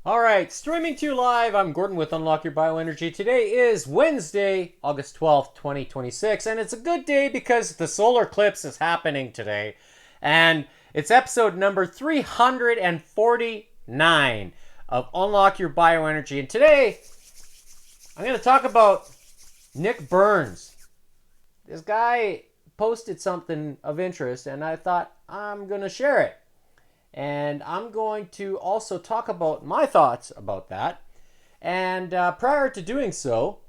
All right, streaming to you live. I'm Gordon with Unlock Your Bioenergy. Today is Wednesday, August 12th, 2026, and it's a good day because the solar eclipse is happening today, and it's episode number 349 of Unlock Your Bioenergy. And today, I'm going to talk about Nick Burns. This guy posted something of interest, and I thought I'm going to share it. And I'm going to also talk about my thoughts about that. And prior to doing so,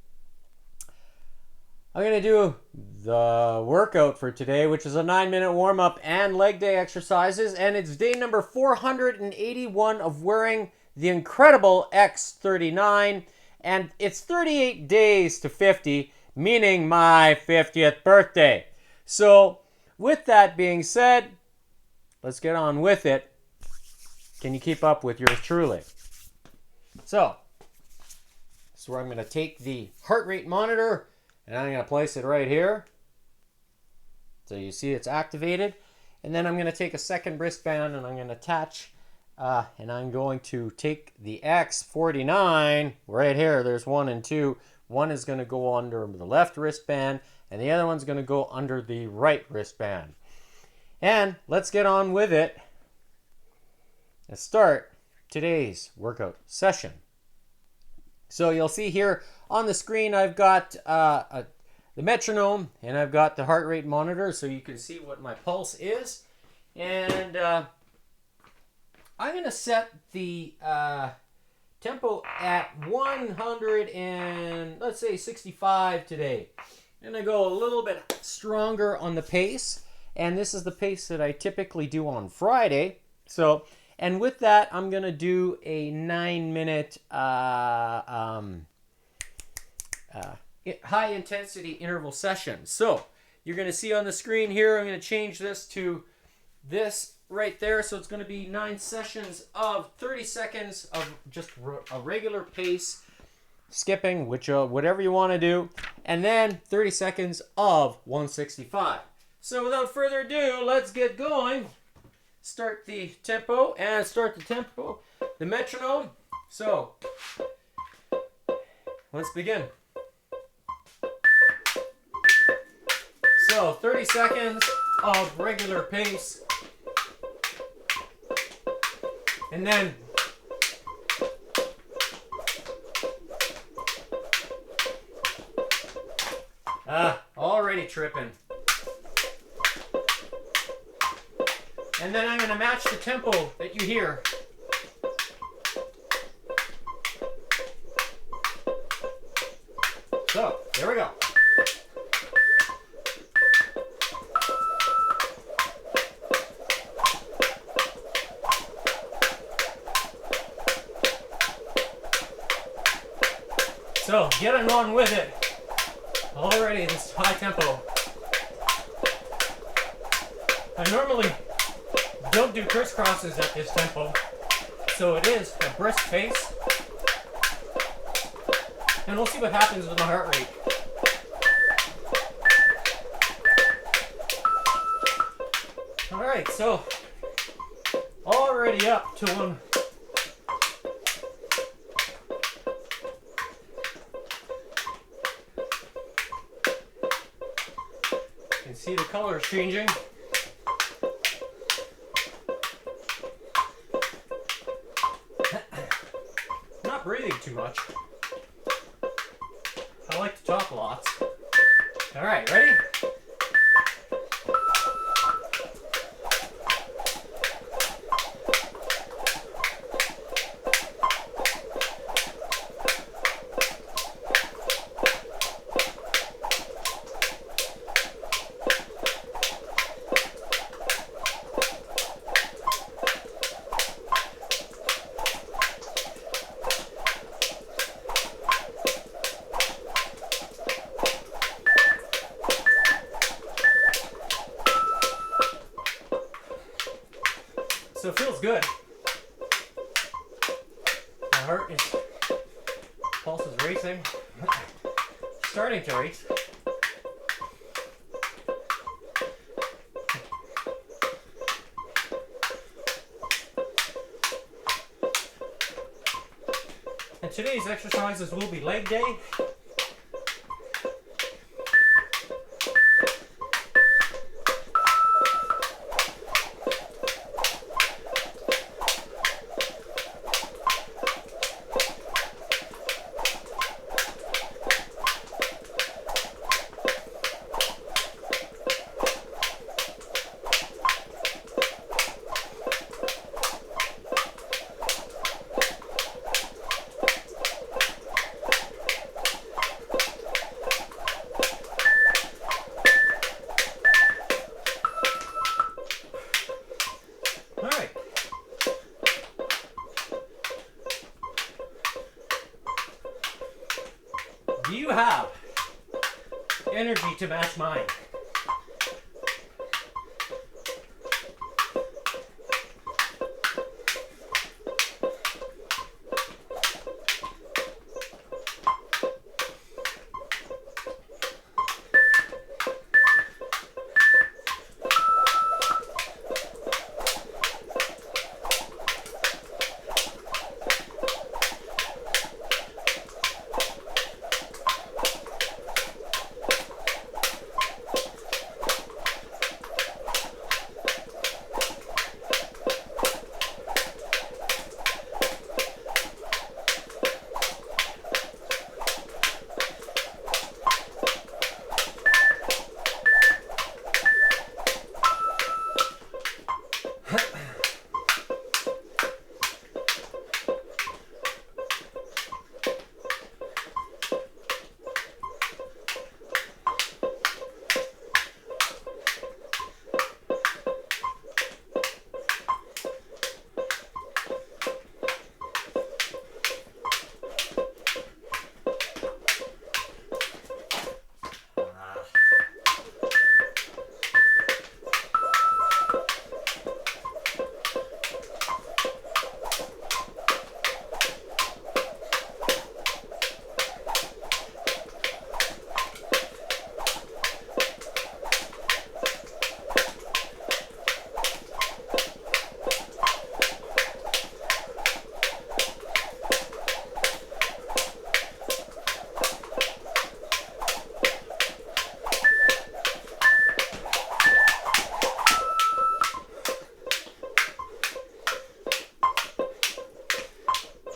I'm going to do the workout for today, which is a 9-minute warm-up and leg day exercises. And it's day number 481 of wearing the incredible X39. And it's 38 days to 50, meaning my 50th birthday. So with that being said, let's get on with it. Can you keep up with yours truly? So, this is where I'm going to take the heart rate monitor and I'm going to place it right here. So you see it's activated. And then I'm going to take a second wristband and I'm going to attach and I'm going to take the X49 right here. There's 1 and 2. One is going to go under the left wristband and the other one's going to go under the right wristband. And let's get on with it. Let's start today's workout session. So you'll see here on the screen I've got the metronome and I've got the heart rate monitor so you can see what my pulse is. And I'm going to set the tempo at 100 and let's say 65 today. I'm going to go a little bit stronger on the pace. And this is the pace that I typically do on Friday. And with that, I'm going to do a 9-minute high-intensity interval session. So you're going to see on the screen here, I'm going to change this to this right there. So it's going to be 9 sessions of 30 seconds of just a regular pace, skipping, whatever you want to do, and then 30 seconds of 165. So without further ado, let's get going. Start the tempo the metronome. So let's begin. So 30 seconds of regular pace. And then already tripping. And then I'm going to match the tempo that you hear. So, there we go. So, getting on with it. Already this high tempo. I normally don't do crisscrosses at this tempo, so it is a brisk pace, and we'll see what happens with my heart rate. All right, so already up to one. You can see the colors changing. Breathing too much. I like to talk lots. All right, ready? So it feels good. My heart is, pulse is racing, starting to race. today's exercises will be leg day. Do you have energy to match mine?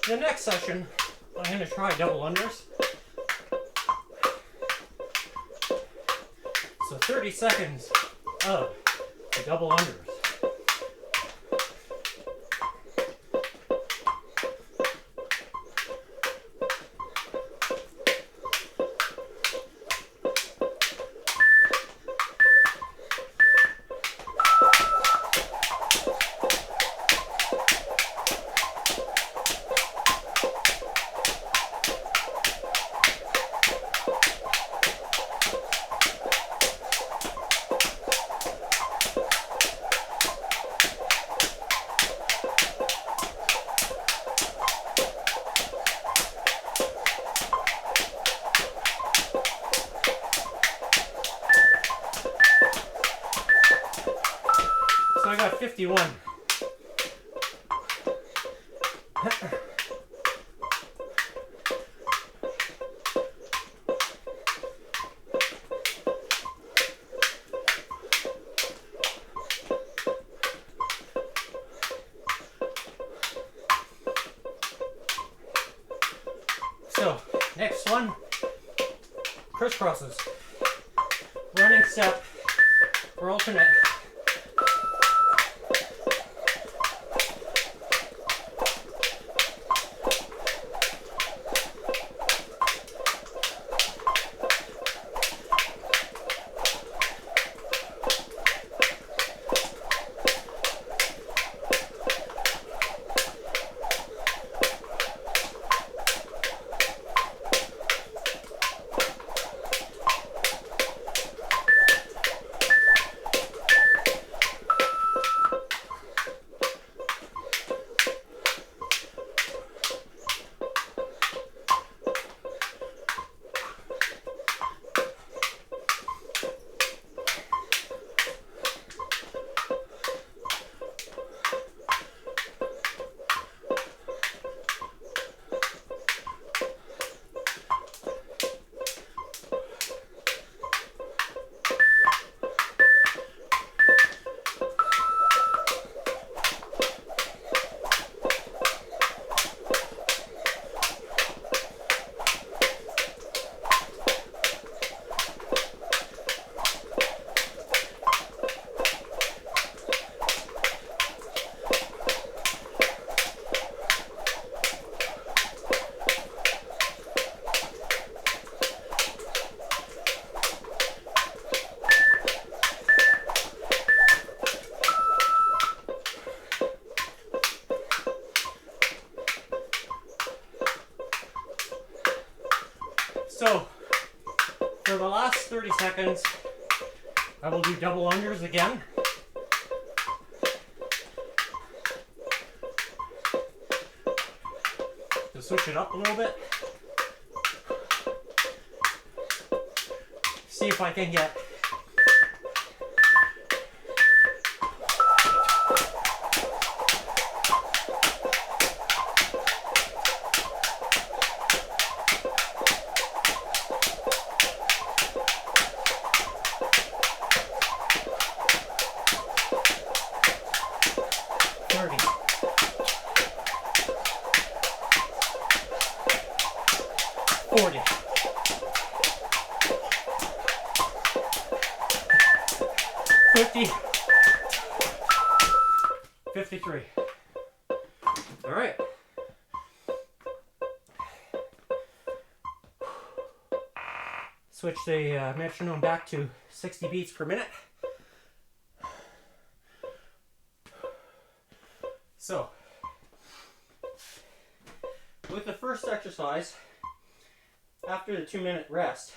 The next session, I'm going to try double unders. So 30 seconds of the double unders. So I got 51. So, next one, crisscrosses. Running step or alternate. For the last 30 seconds, I will do double unders again. To switch it up a little bit. See if I can get All right. Switch the metronome back to 60 beats per minute. So, with the first exercise, after the 2-minute rest,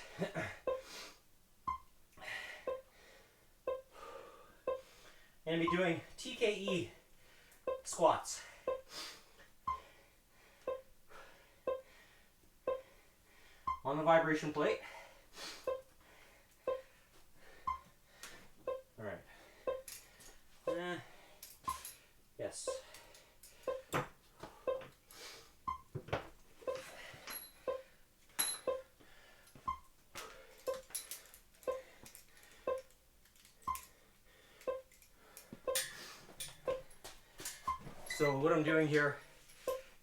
I'm going to be doing TKE squats. On the vibration plate. All right. Yes. So what I'm doing here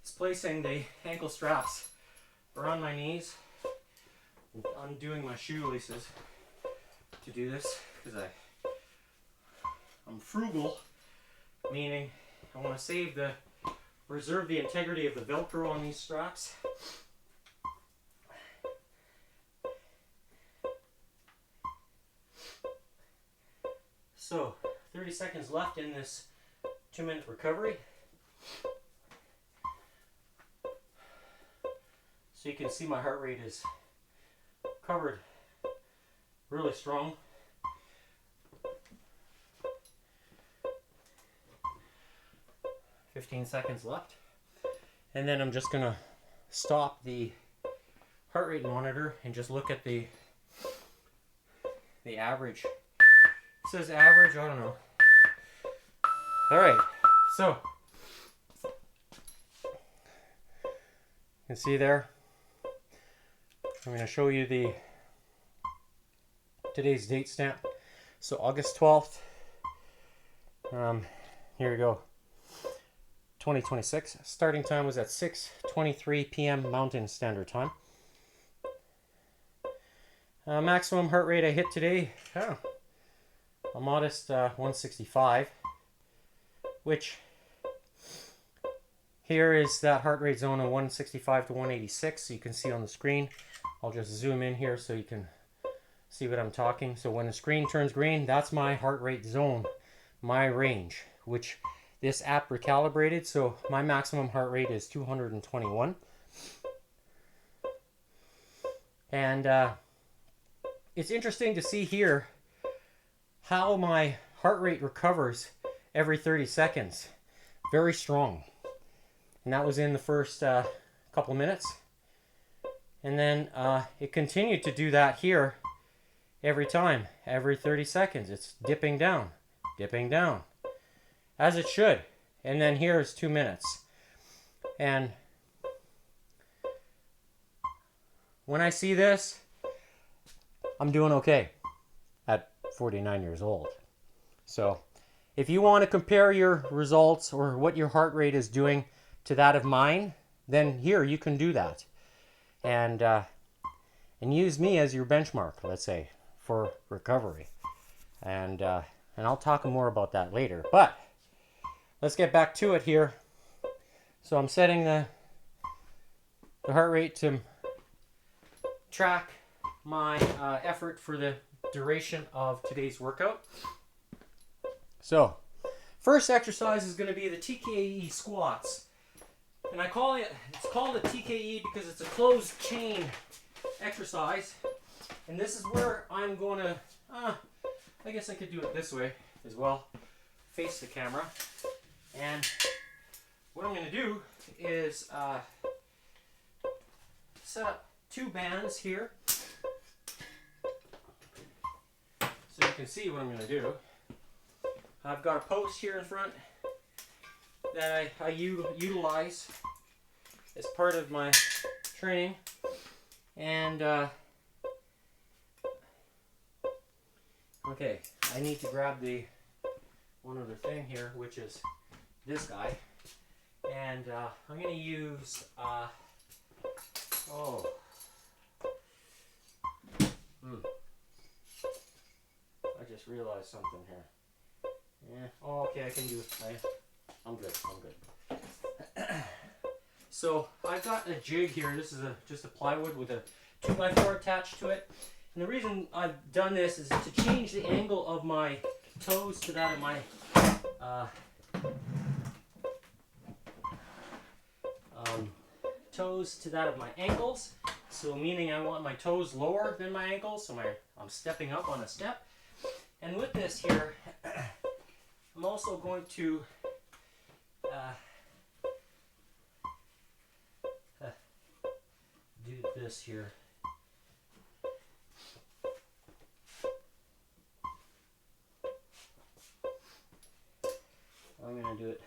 is placing the ankle straps around my knees, undoing my shoelaces to do this because I'm frugal, meaning I want to preserve the integrity of the Velcro on these straps. So 30 seconds left in this 2-minute recovery. So you can see my heart rate is covered really strong. "15 seconds left. And then I'm just gonna stop the heart rate monitor and just look at the average. It says average, I don't know. All right, so you can see there. I'm going to show you today's date stamp. So August 12th. Here we go. 2026. Starting time was at 6:23 p.m. Mountain Standard Time. Maximum heart rate I hit today, a modest 165, which here is that heart rate zone of 165 to 186. So you can see on the screen. I'll just zoom in here so you can see what I'm talking. So when the screen turns green, that's my heart rate zone, my range, which this app recalibrated. So my maximum heart rate is 221. And it's interesting to see here how my heart rate recovers every 30 seconds. Very strong. And that was in the first couple minutes. And then it continued to do that here every time, every 30 seconds. It's dipping down, as it should. And then here's 2 minutes. And when I see this, I'm doing okay at 49 years old. So if you want to compare your results or what your heart rate is doing to that of mine, then here you can do that. And use me as your benchmark, let's say, for recovery. And I'll talk more about that later. But let's get back to it here. So I'm setting the heart rate to track my effort for the duration of today's workout. So first exercise is going to be the TKE squats. And it's called a TKE because it's a closed chain exercise. And this is where I'm going to, I guess I could do it this way as well. Face the camera. And what I'm going to do is set up 2 bands here. So you can see what I'm going to do. I've got a post here in front that I utilize as part of my training. And okay, I need to grab the one other thing here, which is this guy. And I'm going to use, I just realized something here. Yeah. Oh, okay, I can do it. I'm good. So I've got a jig here. This is just a plywood with a 2x4 attached to it. And the reason I've done this is to change the angle of my toes to that of my ankles. So meaning I want my toes lower than my ankles, so I'm stepping up on a step. And with this here, I'm also going to do this here. I'm going to do it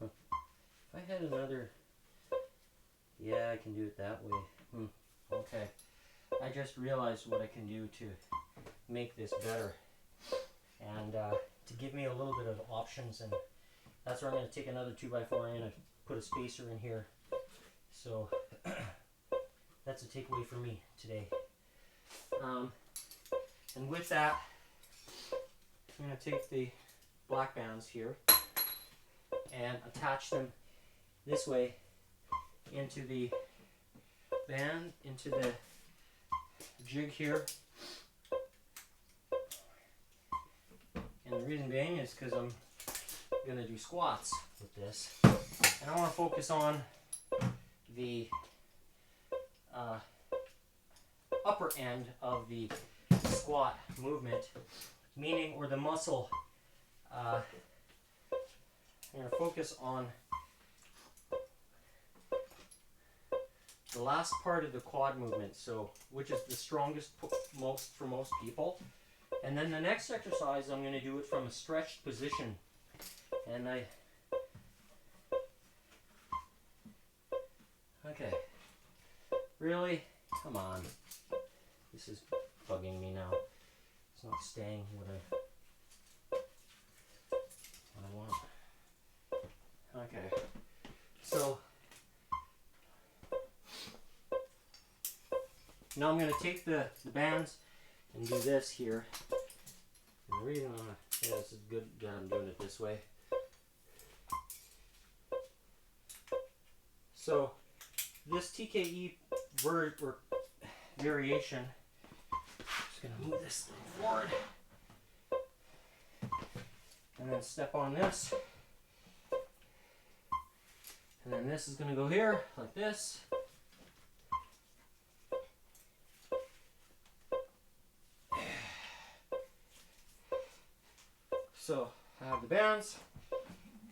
if I had another, yeah, I can do it that way. Okay, I just realized what I can do to make this better and to give me a little bit of options, and that's where I'm going to take another 2x4 in and put a spacer in here. So that's a takeaway for me today. And with that, I'm going to take the black bands here and attach them this way into the band, into the jig here. And the reason being is because I'm going to do squats with this. And I want to focus on the upper end of the squat movement, meaning, or the muscle. I'm going to focus on the last part of the quad movement, so which is the strongest for most people. And then the next exercise, I'm going to do it from a stretched position. And okay, really, come on, this is bugging me now. It's not staying what I want. Okay, so now I'm going to take the bands and do this here. And the reason yeah, this is good that I'm doing it this way. So this TKE variation, just going to move this forward and then step on this, and then this is going to go here like this. So I have the bands,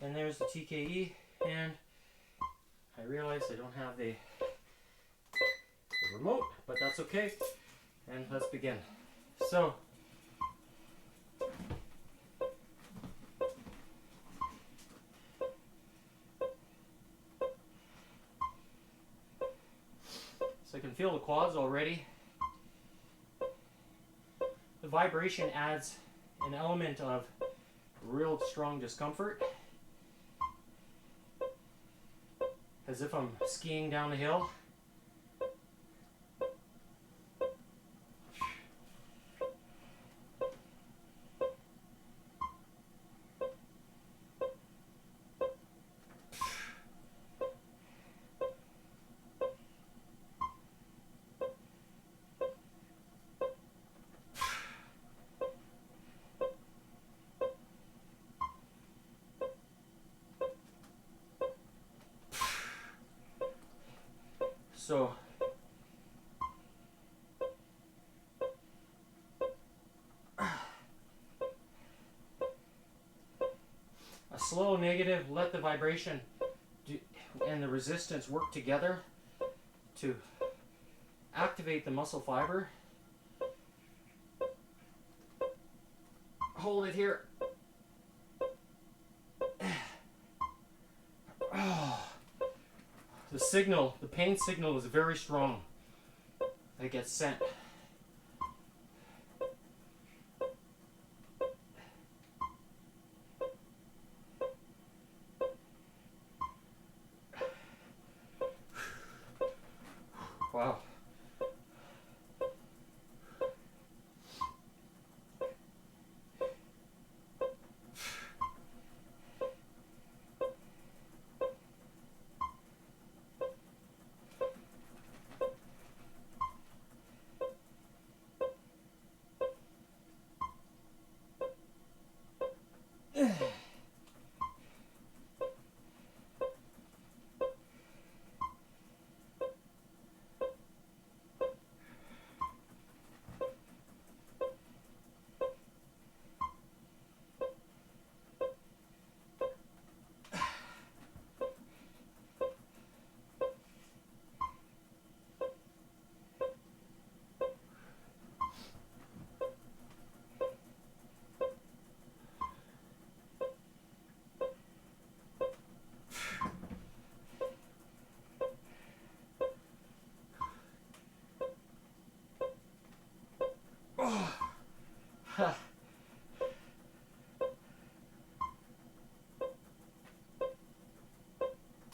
and there's the TKE, and I realize I don't have the remote, but that's okay. And let's begin. So I can feel the quads already. The vibration adds an element of real strong discomfort, as if I'm skiing down a hill. slow negative, let the vibration and the resistance work together to activate the muscle fiber. Hold it here. Oh, the signal, the pain signal is very strong. It gets sent. Wow.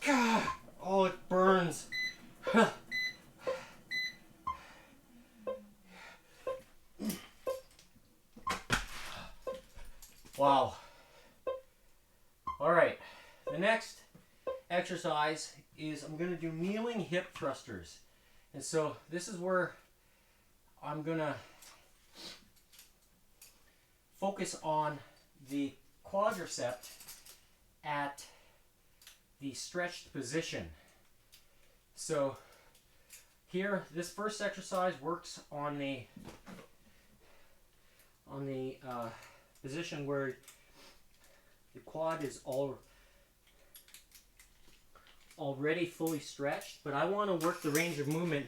God, oh, it burns. Wow. All right, the next exercise is I'm going to do kneeling hip thrusters. And so this is where I'm going to focus on the quadricep at the stretched position. So here, this first exercise works on the position where the quad is already fully stretched, but I want to work the range of movement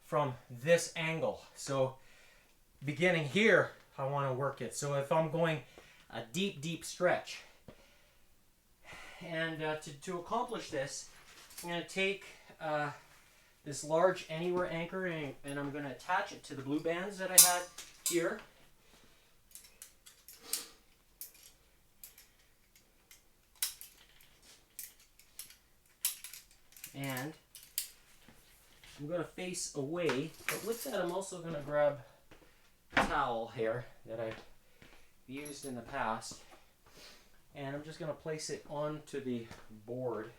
from this angle. So beginning here, I want to work it. So if I'm going a deep, deep stretch, and to accomplish this, I'm going to take this large anywhere anchor and I'm going to attach it to the blue bands that I had here. And I'm going to face away, but with that I'm also going to grab a towel here that I've used in the past, and I'm just going to place it onto the board.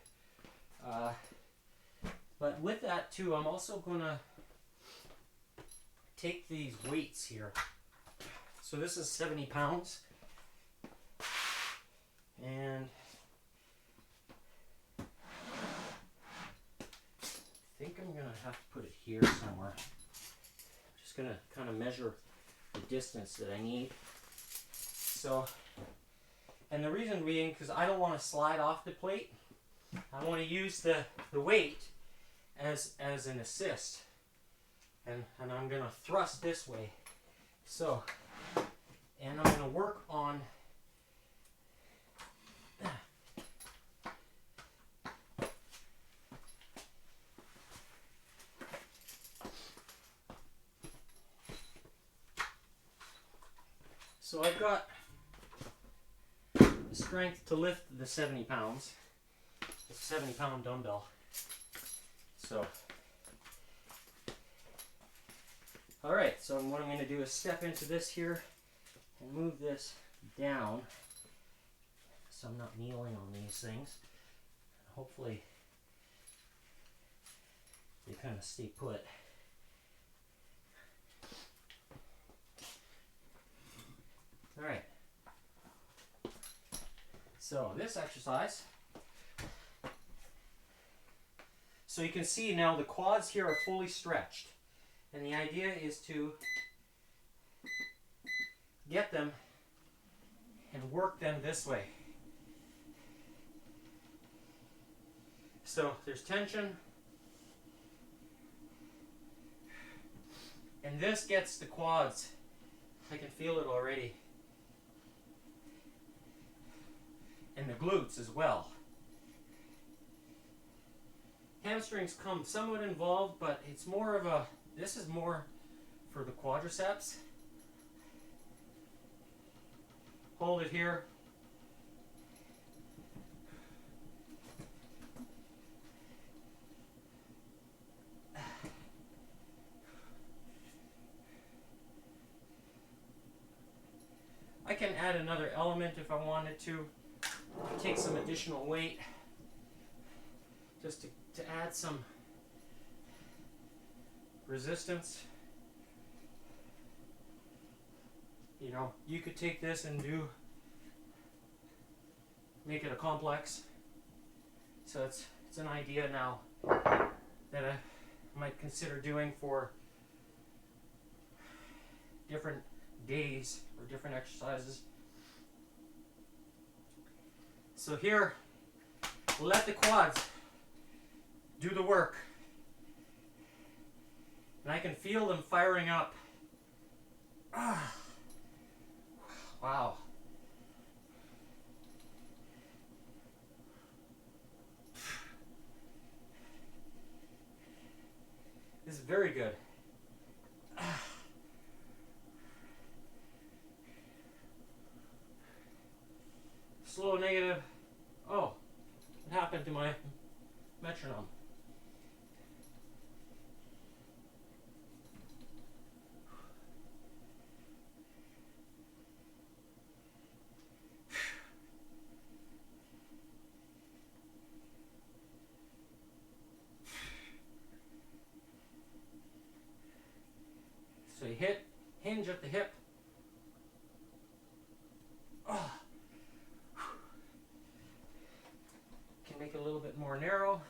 But with that too, I'm also going to take these weights here. So this is 70 pounds, and I think I'm going to have to put it here somewhere. I'm just going to kind of measure the distance that I need. So, and the reason being, because I don't want to slide off the plate, I want to use the weight as an assist. And I'm going to thrust this way. So, and I'm going to work on so I've got the strength to lift the 70 pounds. It's a 70-pound dumbbell. So, all right, so what I'm going to do is step into this here and move this down so I'm not kneeling on these things. Hopefully they kind of stay put. All right. So this exercise, so you can see now the quads here are fully stretched, and the idea is to get them and work them this way. So there's tension. And this gets the quads. I can feel it already. And the glutes as well. Hamstrings come somewhat involved, but it's more of a, this is more for the quadriceps. Hold it here. I can add another element if I wanted to. Take some additional weight just to add some resistance. You know, you could take this and make it a complex. So it's an idea now that I might consider doing for different days or different exercises. So here, let the quads do the work. And I can feel them firing up. Ah. Wow. This is very good. Slow negative. Oh, what happened to my metronome? So you hinge at the hip. Oh. Can make it a little bit more narrow.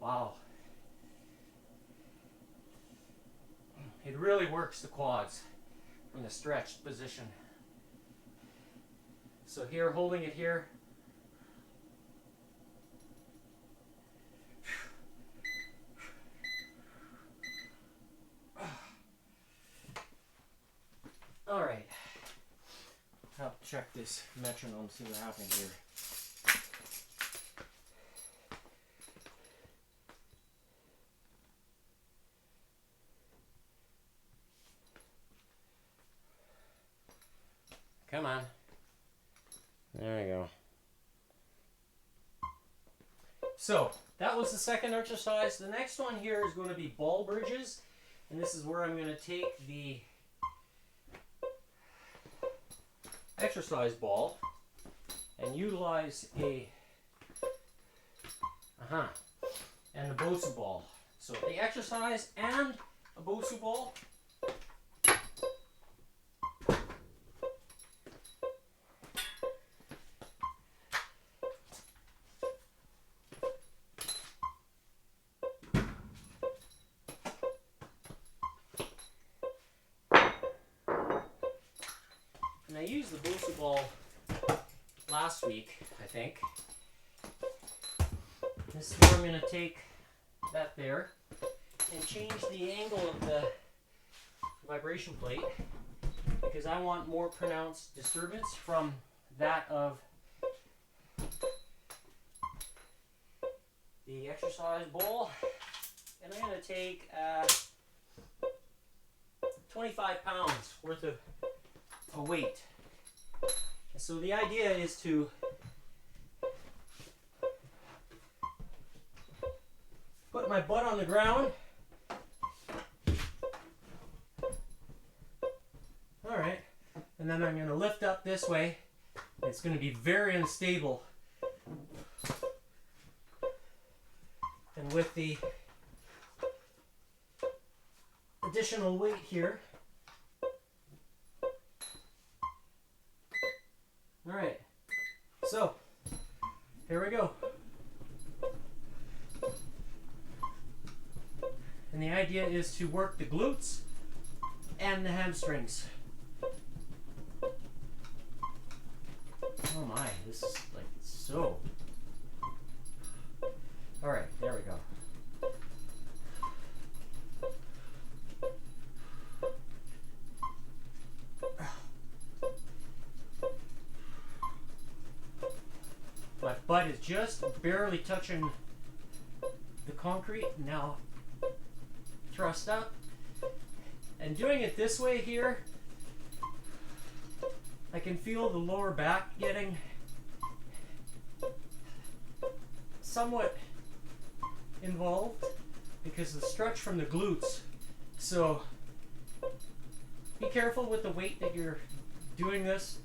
Wow. It really works the quads from the stretched position. So here, holding it here. All right. I'll check this metronome, see what happened here. Come on. There we go. So, that was the second exercise. The next one here is going to be ball bridges. And this is where I'm going to take the exercise ball and utilize and the Bosu ball. So, the exercise and a Bosu ball. And I used the Bosu ball last week, I think. This is where I'm going to take that there and change the angle of the vibration plate because I want more pronounced disturbance from that of the exercise ball. And I'm going to take 25 pounds worth of weight. And so the idea is to put my butt on the ground. All right. And then I'm going to lift up this way. It's going to be very unstable. And with the additional weight here. All right. So Here we go. And the idea is to work the glutes and the hamstrings. Oh my, this is like so. All right, there we go. My butt is just barely touching the concrete. Now thrust up. And doing it this way here, I can feel the lower back getting somewhat involved because of the stretch from the glutes. So be careful with the weight that you're doing this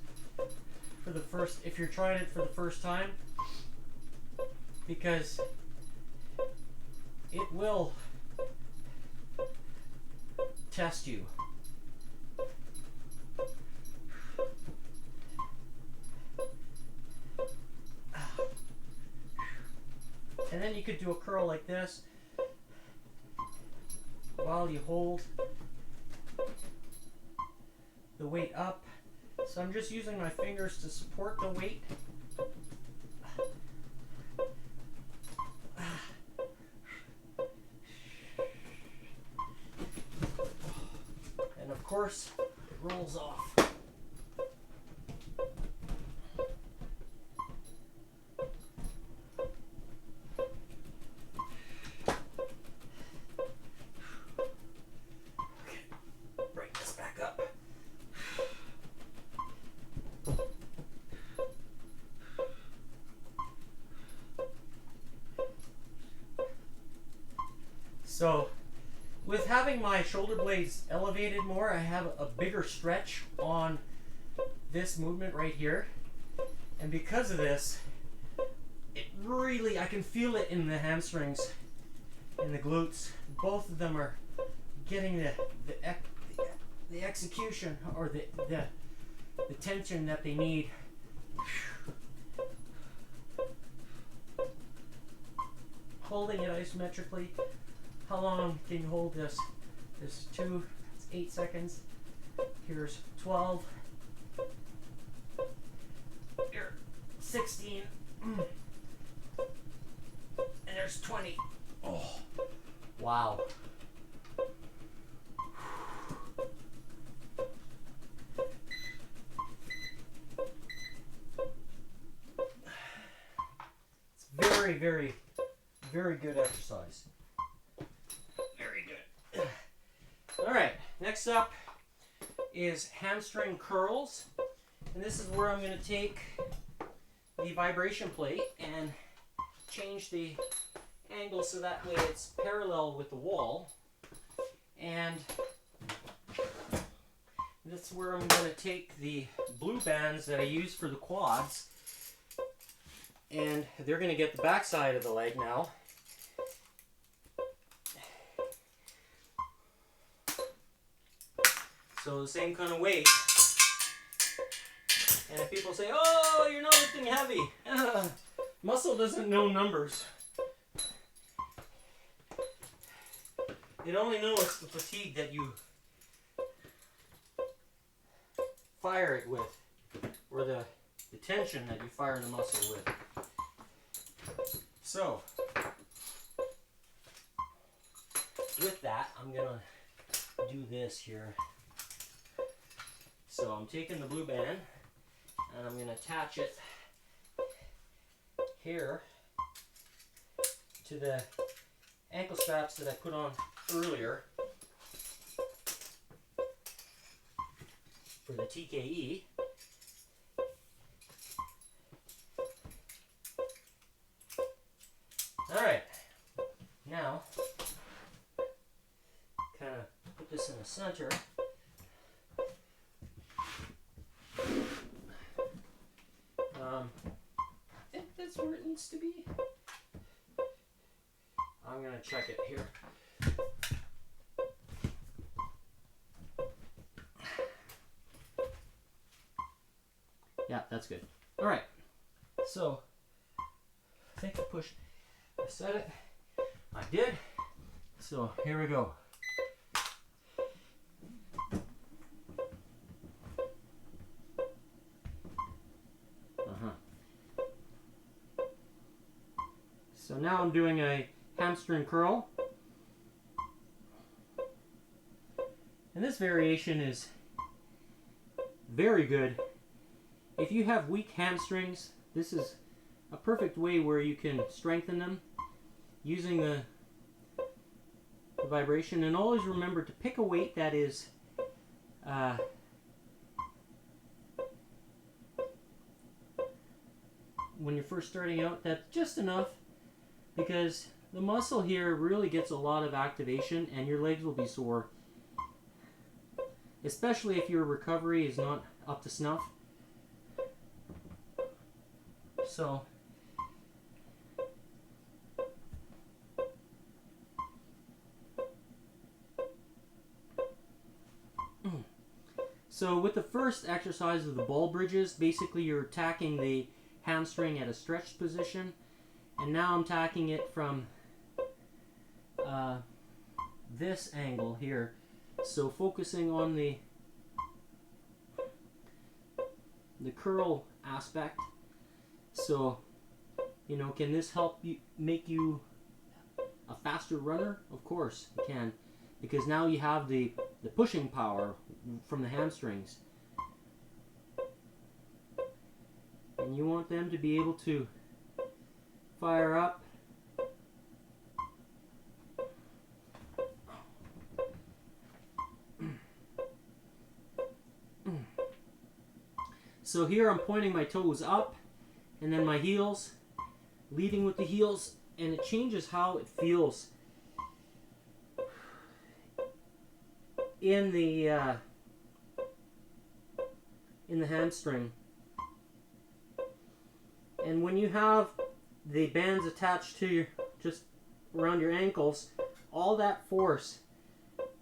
for the first, if you're trying it for the first time, because it will test you. And then you could do a curl like this while you hold the weight up. So I'm just using my fingers to support the weight. And of course, it rolls off. So with having my shoulder blades elevated more, I have a bigger stretch on this movement right here. And because of this, it really, I can feel it in the hamstrings and the glutes. Both of them are getting the execution or the tension that they need. Holding it isometrically. How long can you hold this? This is 2, it's 8 seconds. Here's 12. Here, 16. And there's 20. Oh, wow. It's very, very, very good exercise. All right, next up is hamstring curls. And this is where I'm going to take the vibration plate and change the angle so that way it's parallel with the wall. And this is where I'm going to take the blue bands that I use for the quads, and they're going to get the back side of the leg now. So the same kind of weight. And if people say, oh, you're not lifting heavy. Muscle doesn't know numbers. It only knows the fatigue that you fire it with, or the tension that you fire the muscle with. So, with that, I'm going to do this here. So I'm taking the blue band and I'm going to attach it here to the ankle straps that I put on earlier for the TKE. Alright, now kind of put this in the center. I think that's where it needs to be. I'm going to check it here. Yeah, that's good. All right. So think I pushed. I said it. I did. So here we go. So now I'm doing a hamstring curl. And this variation is very good. If you have weak hamstrings, this is a perfect way where you can strengthen them using the vibration. And always remember to pick a weight that is when you're first starting out, that's just enough, because the muscle here really gets a lot of activation and your legs will be sore, especially if your recovery is not up to snuff. So with the first exercise of the ball bridges, basically you're attacking the hamstring at a stretched position, and now I'm attacking it from this angle here. So focusing on the curl aspect. So, you know, can this help you make you a faster runner? Of course it can, because now you have the pushing power from the hamstrings. And you want them to be able to fire up. So here I'm pointing my toes up and then my heels, leading with the heels, and it changes how it feels in the hamstring. And when you have the bands attached to your, just around your ankles, all that force,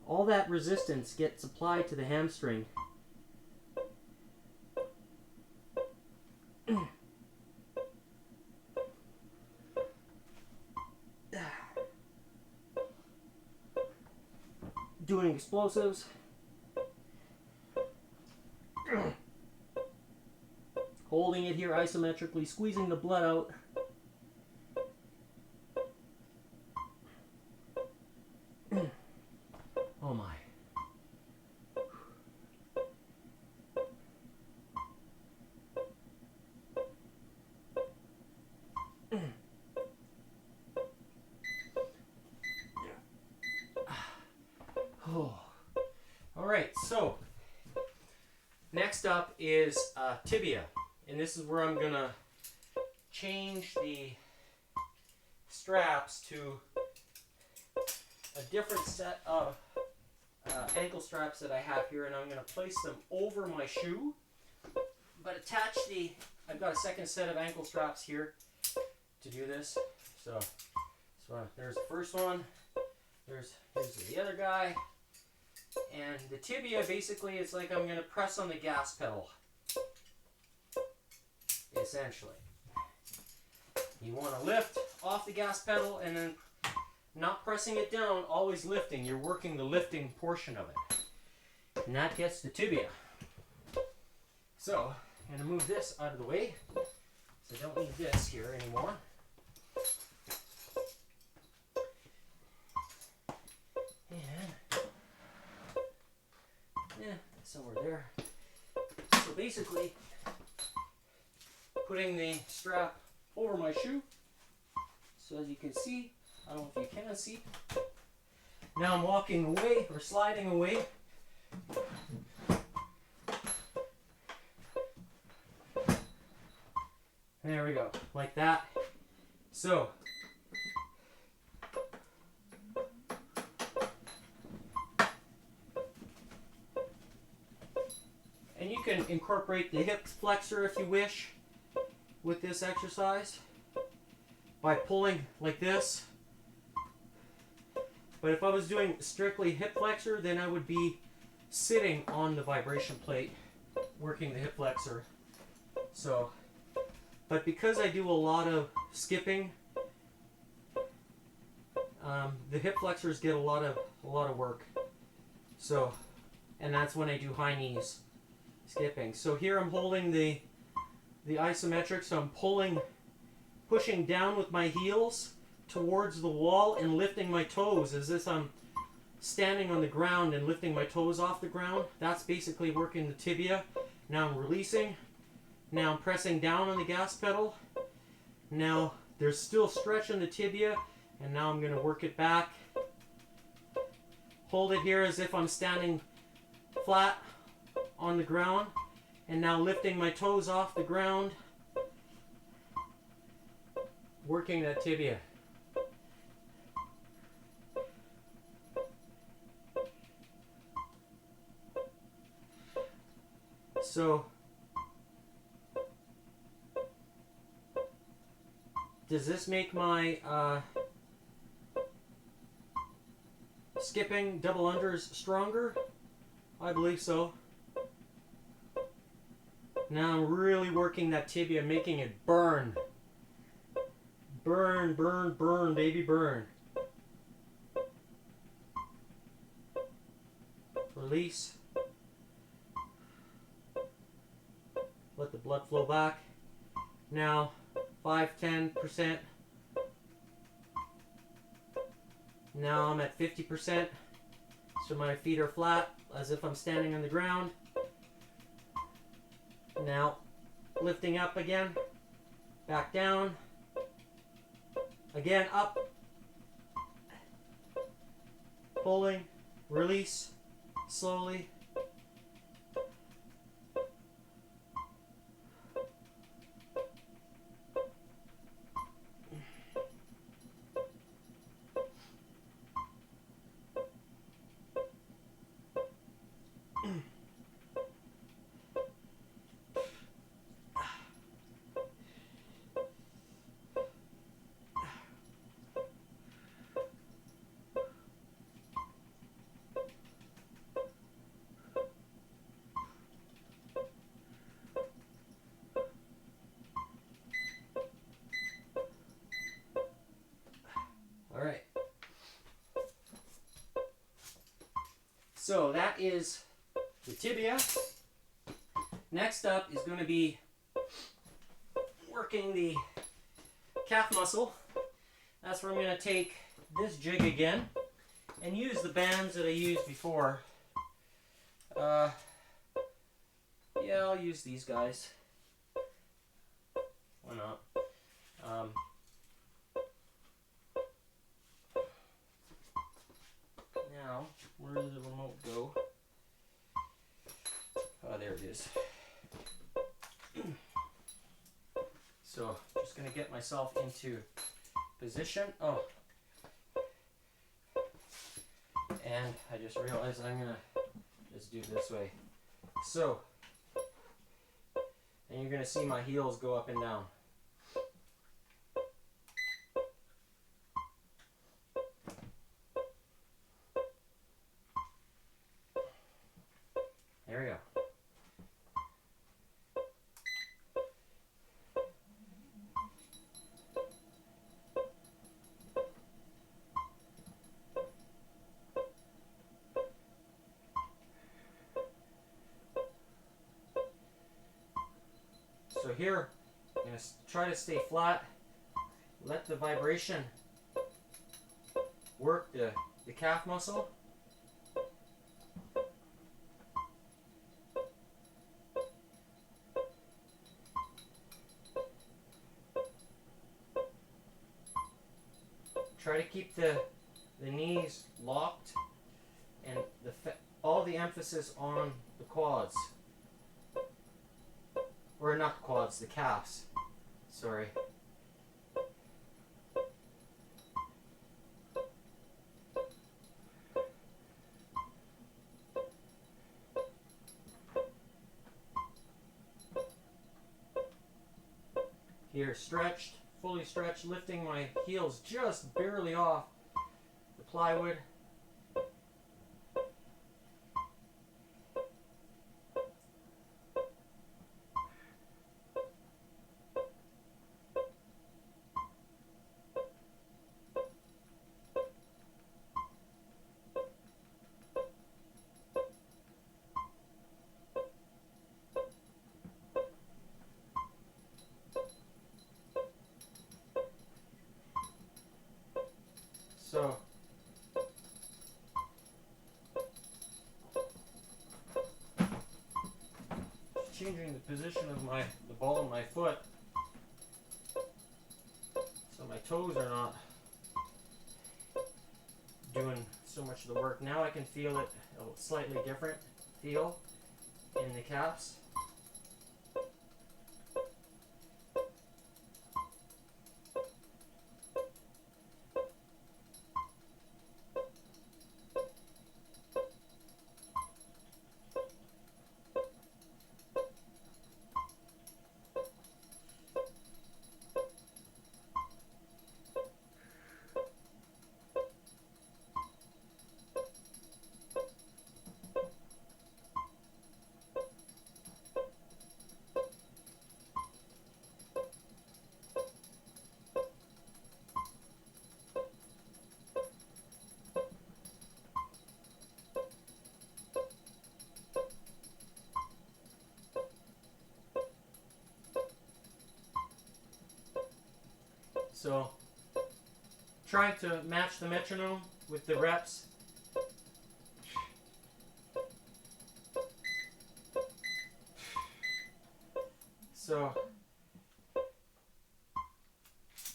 all that resistance gets applied to the hamstring. Doing explosives. Holding it here isometrically, squeezing the blood out. Oh my. Oh. All right, so next up is tibia. And this is where I'm going to change the straps to a different set of ankle straps that I have here, and I'm going to place them over my shoe, but attach I've got a second set of ankle straps here to do this. So there's the first one, here's the other guy, and the tibia, basically it's like I'm going to press on the gas pedal. Essentially, you want to lift off the gas pedal and then not pressing it down, always lifting. You're working the lifting portion of it, and that gets the tibia. So I'm going to move this out of the way, so I don't need this here anymore. And yeah, somewhere there. So basically, putting the strap over my shoe, so as you can see, I don't know if you can see, now I'm walking away or sliding away. There we go, like that. So and you can incorporate the hip flexor if you wish with this exercise by pulling like this. But if I was doing strictly hip flexor, then I would be sitting on the vibration plate working the hip flexor. So But because I do a lot of skipping, the hip flexors get a lot of work. So, and that's when I do high knees skipping. So here I'm holding the isometric, so I'm pushing down with my heels towards the wall and lifting my toes as if I'm standing on the ground and lifting my toes off the ground. That's basically working the tibia. Now I'm releasing. Now I'm pressing down on the gas pedal. Now there's still stretch in the tibia, and now I'm going to work it back. Hold it here as if I'm standing flat on the ground, and now lifting my toes off the ground, working that tibia. So, does this make my skipping double unders stronger? I believe so. Now I'm really working that tibia, making it burn. Burn, burn, burn, baby, burn. Release. Let the blood flow back. Now 5-10%. Now I'm at 50%. So my feet are flat as if I'm standing on the ground. Now lifting up again. Back down. Again up. Pulling. Release. Slowly. All right. So that is the tibia. Next up is going to be working the calf muscle. That's where I'm going to take this jig again and use the bands that I used before. Yeah, I'll use these guys. Why not? Now, where did the remote go? Oh, there it is. So, just going to get myself into position. Oh. And I just realized I'm going to just do it this way. So, and you're going to see my heels go up and down. There we go. So here, I'm going to try to stay flat. Let the vibration work the calf muscle. Try to keep the knees locked and all the emphasis on the quads. Or not the quads, the calves. Sorry. Here, stretched, fully stretched, lifting my heels just barely off the plywood. changing the position of the ball of my foot so my toes are not doing so much of the work. Now I can feel it a slightly different feel in the calves. So, trying to match the metronome with the reps. So,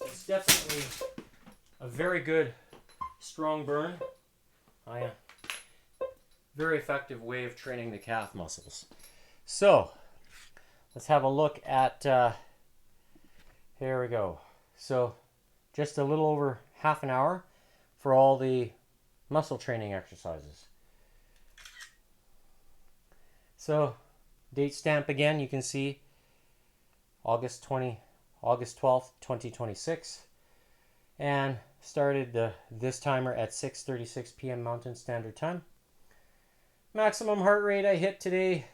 it's definitely a very good, strong burn. Very effective way of training the calf muscles. So, let's have a look at, here we go. So, just a little over half an hour for all the muscle training exercises. So, date stamp again, you can see August 12th, 2026. And started this timer at 6:36 p.m. Mountain Standard Time. Maximum heart rate I hit today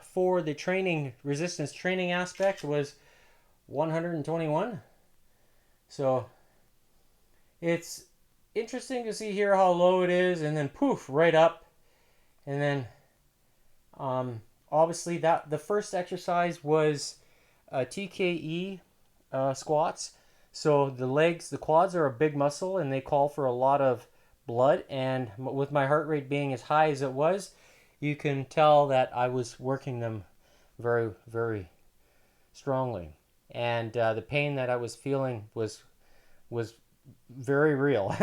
for the training, resistance training aspect was 121. So it's interesting to see here how low it is, and then poof, right up. And then obviously the first exercise was TKE squats. So the quads are a big muscle and they call for a lot of blood, and with my heart rate being as high as it was, you can tell that I was working them very, very strongly. And the pain that I was feeling was very real.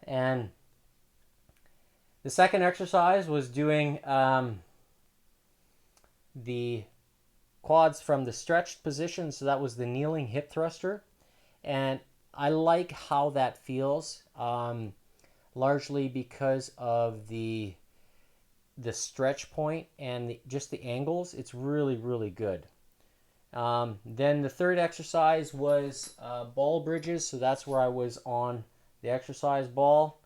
And the second exercise was doing the quads from the stretched position, so that was the kneeling hip thruster. And I like how that feels, largely because of the stretch point and just the angles. It's really, really good. Then the third exercise was ball bridges. So that's where I was on the exercise ball.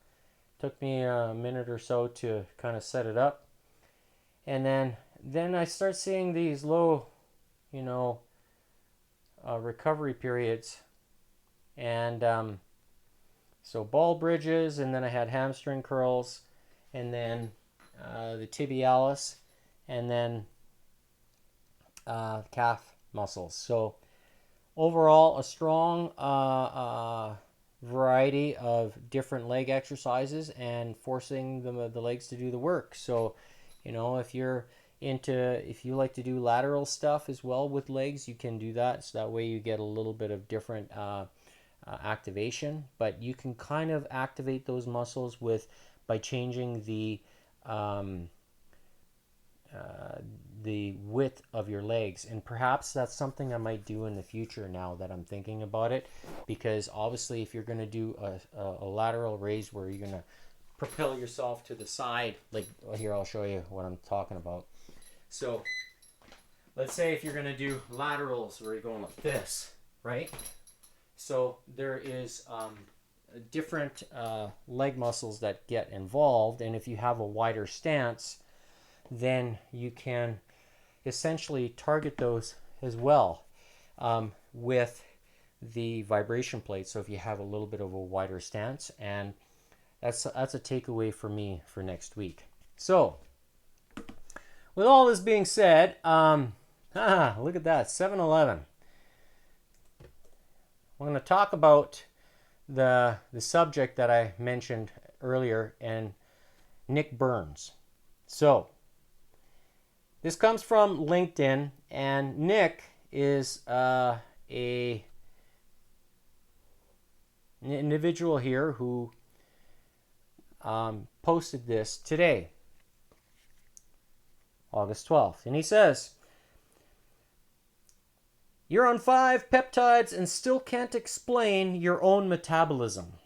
Took me a minute or so to kind of set it up. And then I start seeing these low, recovery periods. And so ball bridges, and then I had hamstring curls, and then the tibialis, and then calf muscles. So overall, a strong variety of different leg exercises and forcing the legs to do the work. So, if you like to do lateral stuff as well with legs, you can do that. So that way you get a little bit of different activation, but you can kind of activate those muscles by changing the width of your legs. And perhaps that's something I might do in the future now that I'm thinking about it, because obviously if you're going to do a lateral raise where you're going to propel yourself to the side, like here, I'll show you what I'm talking about. So let's say if you're going to do laterals where you're going like this, right? So there is different leg muscles that get involved, and if you have a wider stance, then you can essentially target those as well with the vibration plate. So if you have a little bit of a wider stance, and that's a takeaway for me for next week. So with all this being said, look at that, 7-Eleven. We're going to talk about the subject that I mentioned earlier, and Nick Burns. So This comes from LinkedIn, and Nick is an individual here who posted this today, August 12th. And he says, "You're on 5 peptides and still can't explain your own metabolism.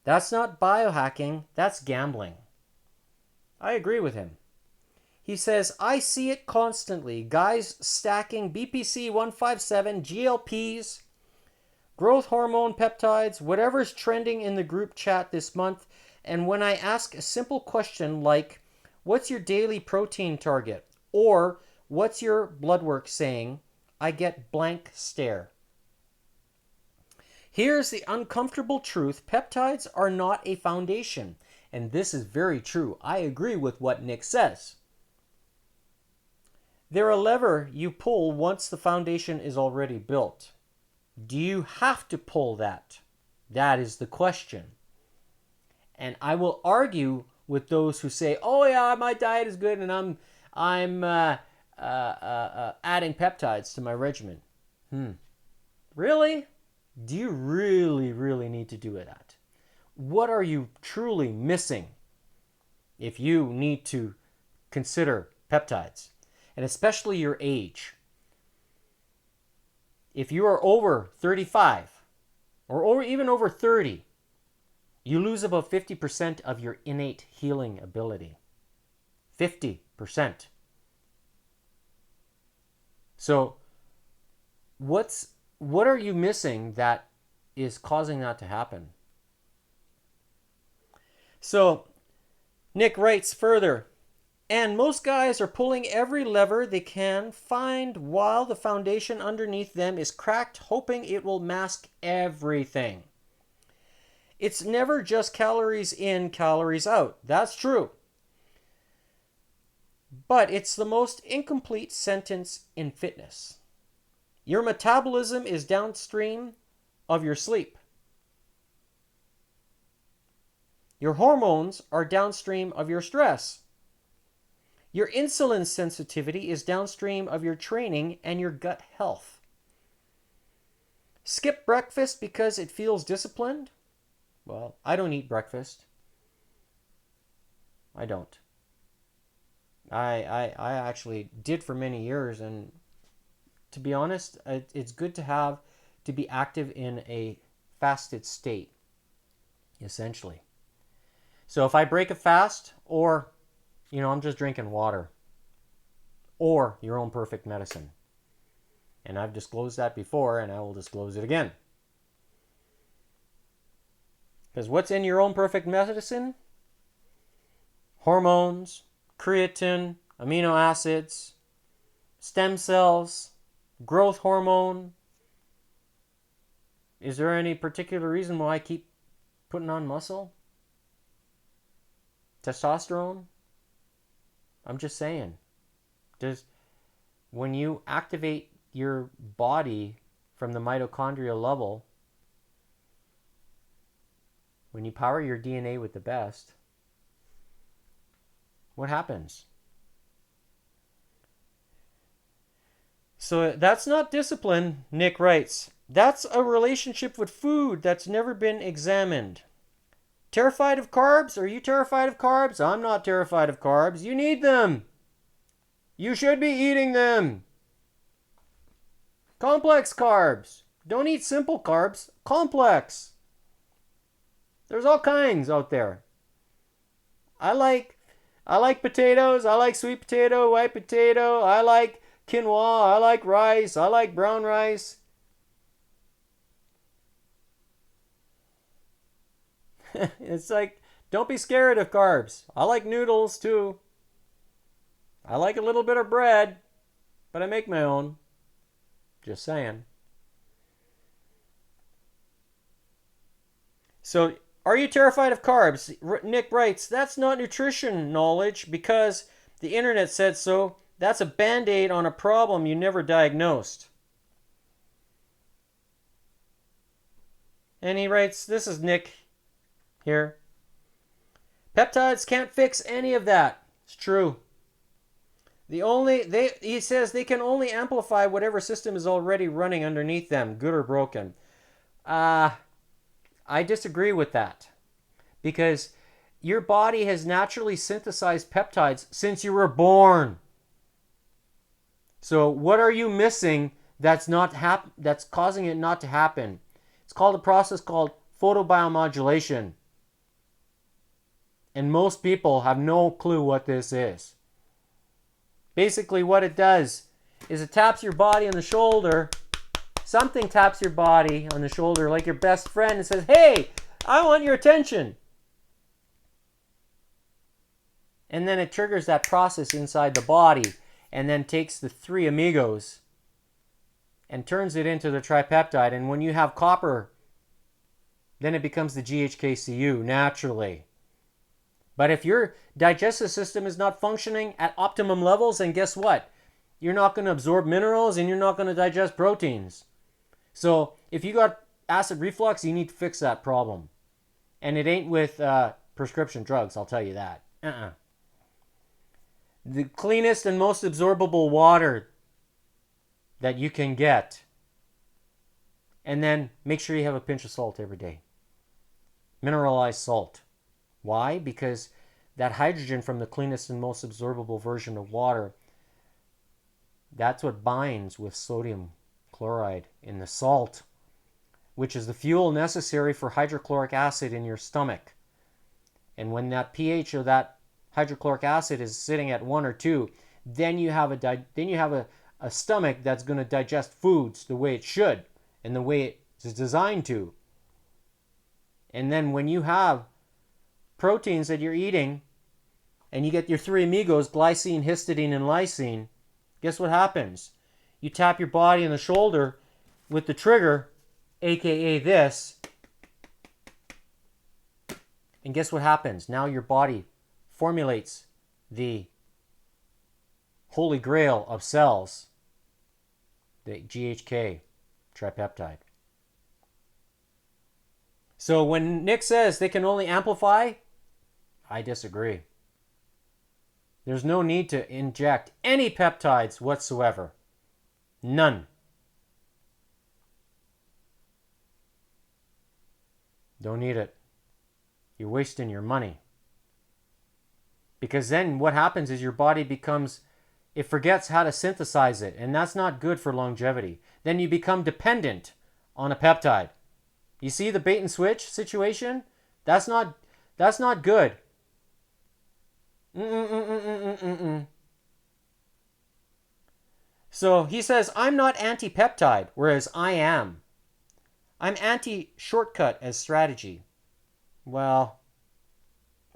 That's not biohacking, that's gambling." I agree with him. He says, "I see it constantly. Guys stacking BPC 157, GLPs, growth hormone peptides, whatever's trending in the group chat this month. And when I ask a simple question like, what's your daily protein target? Or what's your blood work saying? I get blank stare." Here's the uncomfortable truth. Peptides are not a foundation. And this is very true. I agree with what Nick says. They're a lever you pull once the foundation is already built. Do you have to pull that? That is the question. And I will argue with those who say, "Oh yeah, my diet is good and I'm adding peptides to my regimen." Really? Do you really need to do that? What are you truly missing if you need to consider peptides? And especially your age. If you are over 35 or even over 30, you lose about 50% of your innate healing ability. 50%. So what are you missing that is causing that to happen? So Nick writes further, "And most guys are pulling every lever they can find while the foundation underneath them is cracked, hoping it will mask everything. It's never just calories in, calories out. That's true. But it's the most incomplete sentence in fitness. Your metabolism is downstream of your sleep. Your hormones are downstream of your stress. Your insulin sensitivity is downstream of your training and your gut health. Skip breakfast because it feels disciplined? Well, I don't eat breakfast. I don't. I actually did for many years, and to be honest, it's good to be active in a fasted state, essentially. So if I break a fast, or I'm just drinking water, or your own perfect medicine. And I've disclosed that before, and I will disclose it again. Because what's in your own perfect medicine? Hormones, creatine, amino acids, stem cells, growth hormone. Is there any particular reason why I keep putting on muscle? Testosterone? I'm just saying. When you activate your body from the mitochondrial level, when you power your DNA with the best, what happens? So that's not discipline, Nick writes. That's a relationship with food that's never been examined. Terrified of carbs? Are you terrified of carbs? I'm not terrified of carbs. You need them. You should be eating them. Complex carbs. Don't eat simple carbs. Complex. There's all kinds out there. I like potatoes. I like sweet potato, white potato. I like quinoa. I like rice. I like brown rice. It's like, don't be scared of carbs. I like noodles too. I like a little bit of bread, but I make my own. Just saying. So, are you terrified of carbs? Nick writes, that's not nutrition knowledge because the internet said so. That's a band-aid on a problem you never diagnosed. And he writes, this is Nick here. Peptides can't fix any of that. It's true. He says they can only amplify whatever system is already running underneath them, good or broken. I disagree with that, because your body has naturally synthesized peptides since you were born. So what are you missing that's causing it not to happen? It's called a process called photobiomodulation. And most people have no clue what this is. Basically what it does is it taps your body on the shoulder. Something taps your body on the shoulder like your best friend and says, "Hey, I want your attention." And then it triggers that process inside the body and then takes the three amigos and turns it into the tripeptide. And when you have copper, then it becomes the GHKCU naturally. But if your digestive system is not functioning at optimum levels, then guess what? You're not going to absorb minerals and you're not going to digest proteins. So if you got acid reflux, you need to fix that problem. And it ain't with prescription drugs, I'll tell you that. The cleanest and most absorbable water that you can get. And then make sure you have a pinch of salt every day. Mineralized salt. Why? Because that hydrogen from the cleanest and most absorbable version of water, that's what binds with sodium chloride in the salt, which is the fuel necessary for hydrochloric acid in your stomach. And when that pH of that hydrochloric acid is sitting at 1 or 2, then you have a stomach that's going to digest foods the way it should and the way it's designed to. And then when you have proteins that you're eating and you get your three amigos, glycine, histidine, and lysine, guess what happens? You tap your body on the shoulder with the trigger, aka this, and guess what happens? Now your body formulates the holy grail of cells, the GHK tripeptide. So when Nick says they can only amplify, I disagree. There's no need to inject any peptides whatsoever. None. Don't need it. You're wasting your money. Because then what happens is your body it forgets how to synthesize it, and that's not good for longevity. Then you become dependent on a peptide. You see the bait and switch situation? That's not good. So he says, I'm not anti-peptide, whereas I am. I'm anti-shortcut as strategy. Well,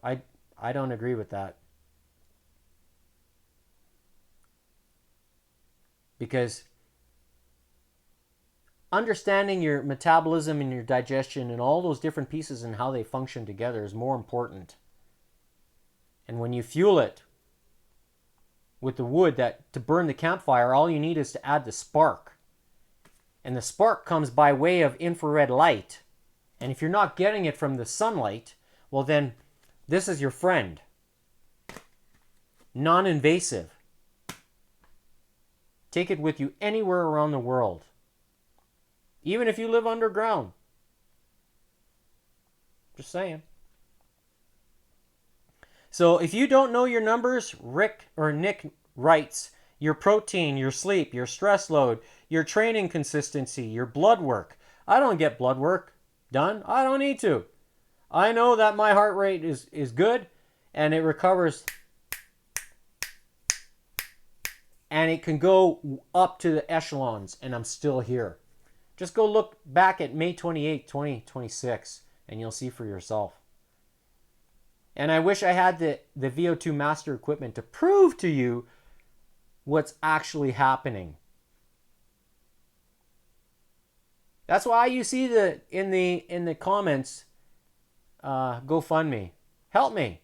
I don't agree with that. Because understanding your metabolism and your digestion and all those different pieces and how they function together is more important. And when you fuel it with the wood to burn the campfire, all you need is to add the spark. And the spark comes by way of infrared light. And if you're not getting it from the sunlight, well then, this is your friend. Non-invasive. Take it with you anywhere around the world. Even if you live underground. Just saying. So if you don't know your numbers, Nick writes your protein, your sleep, your stress load, your training consistency, your blood work. I don't get blood work done. I don't need to. I know that my heart rate is good and it recovers and it can go up to the echelons and I'm still here. Just go look back at May 28, 2026 and you'll see for yourself. And I wish I had the VO2 Master equipment to prove to you what's actually happening. That's why you see in the comments, GoFundMe, help me,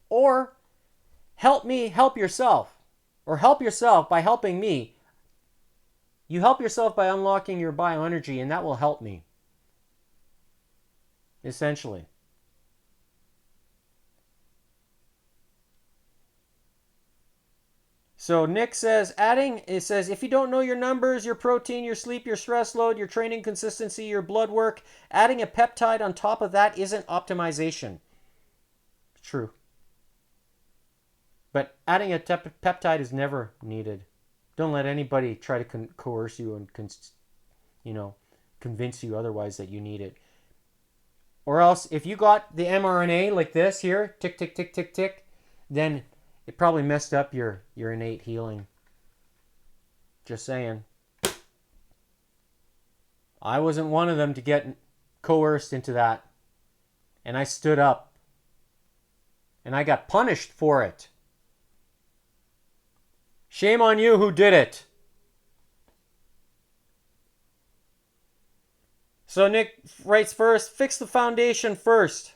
or help me help yourself, or help yourself by helping me. You help yourself by unlocking your bioenergy, and that will help me. Essentially. So Nick says, if you don't know your numbers, your protein, your sleep, your stress load, your training consistency, your blood work, adding a peptide on top of that isn't optimization. True. But adding a peptide is never needed. Don't let anybody try to coerce you and convince you otherwise that you need it. Or else, if you got the mRNA like this here, tick, tick, tick, tick, tick, then it probably messed up your innate healing. Just saying. I wasn't one of them to get coerced into that. And I stood up. And I got punished for it. Shame on you who did it. So Nick writes first, fix the foundation first.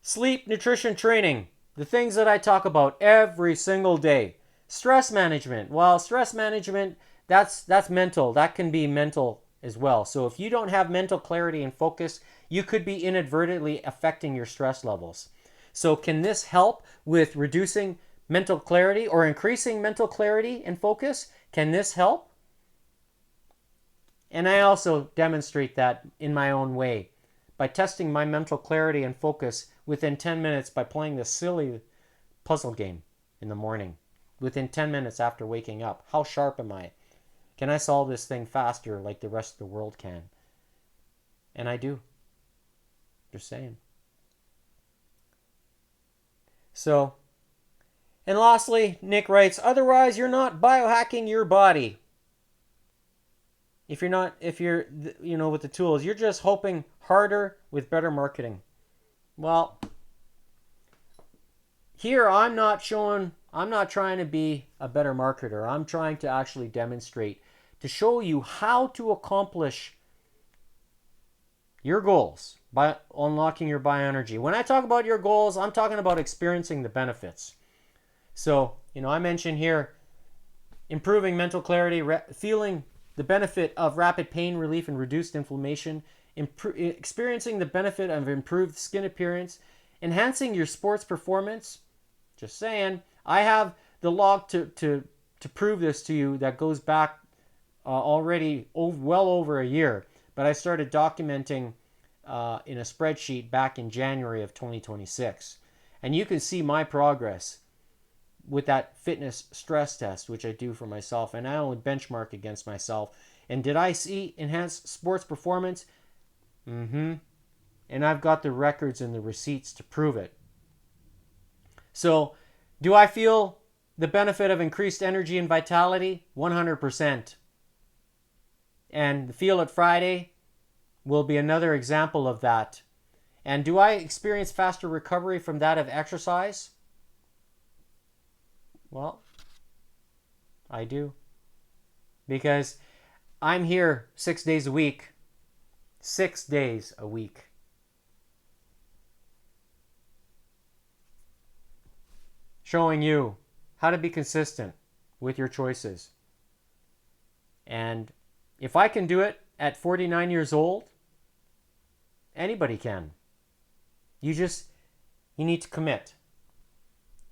Sleep, nutrition, training. The things that I talk about every single day. Stress management. Well, stress management, that's mental. That can be mental as well. So if you don't have mental clarity and focus, you could be inadvertently affecting your stress levels. So can this help with reducing mental clarity or increasing mental clarity and focus? Can this help? And I also demonstrate that in my own way by testing my mental clarity and focus within 10 minutes by playing this silly puzzle game in the morning. Within 10 minutes after waking up. How sharp am I? Can I solve this thing faster like the rest of the world can? And I do. Just saying. So, and lastly, Nick writes, otherwise you're not biohacking your body. If you're with the tools, you're just hoping harder with better marketing. Well, here I'm not trying to be a better marketer. I'm trying to actually demonstrate, to show you how to accomplish your goals by unlocking your bioenergy. When I talk about your goals, I'm talking about experiencing the benefits. So, I mentioned here improving mental clarity, feeling the benefit of rapid pain relief and reduced inflammation, experiencing the benefit of improved skin appearance, enhancing your sports performance. Just saying, I have the log to prove this to you that goes back already well over a year. But I started documenting in a spreadsheet back in January of 2026. And you can see my progress with that fitness stress test, which I do for myself, and I only benchmark against myself. And did I see enhanced sports performance? And I've got the records and the receipts to prove it. So, do I feel the benefit of increased energy and vitality? 100%. And the Feel It Friday will be another example of that. And do I experience faster recovery from that of exercise? Well, I do. Because I'm here 6 days a week. 6 days a week. Showing you how to be consistent with your choices. And if I can do it at 49 years old, anybody can. You need to commit.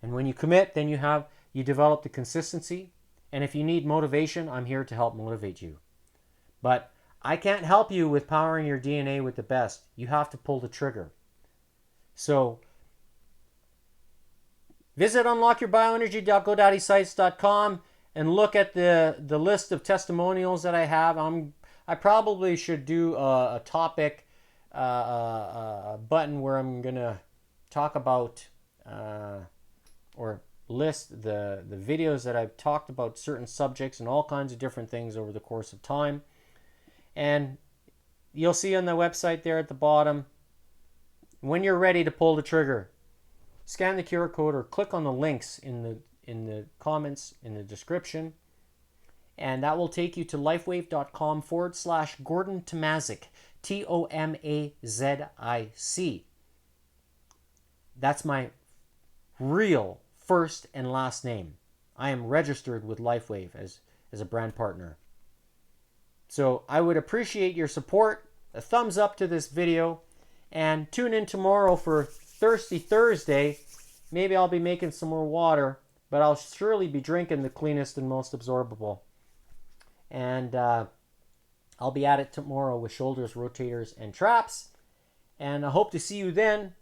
And when you commit, then you develop the consistency. And if you need motivation, I'm here to help motivate you. But I can't help you with powering your DNA with the best. You have to pull the trigger. So visit unlockyourbioenergy.godaddysites.com and look at the list of testimonials that I have. I probably should do a topic button where I'm going to talk about or list the videos that I've talked about certain subjects and all kinds of different things over the course of time. And you'll see on the website there at the bottom, when you're ready to pull the trigger, scan the QR code or click on the links in the comments in the description, and that will take you to lifewave.com/Gordon Tomazic, Tomazic. That's my real first and last name. I am registered with LifeWave as a brand partner. So I would appreciate your support, a thumbs up to this video, and tune in tomorrow for Thirsty Thursday. Maybe I'll be making some more water but I'll surely be drinking the cleanest and most absorbable. And I'll be at it tomorrow with shoulders, rotators, and traps. And I hope to see you then.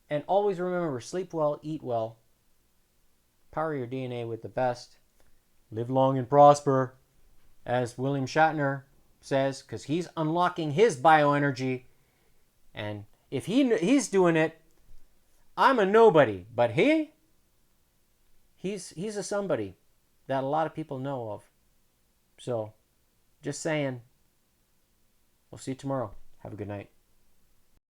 And always remember, sleep well, eat well, power your DNA with the best, live long and prosper, as William Shatner says, because he's unlocking his bioenergy. And if he's doing it, I'm a nobody. But he's a somebody that a lot of people know of. So, just saying. We'll see you tomorrow. Have a good night.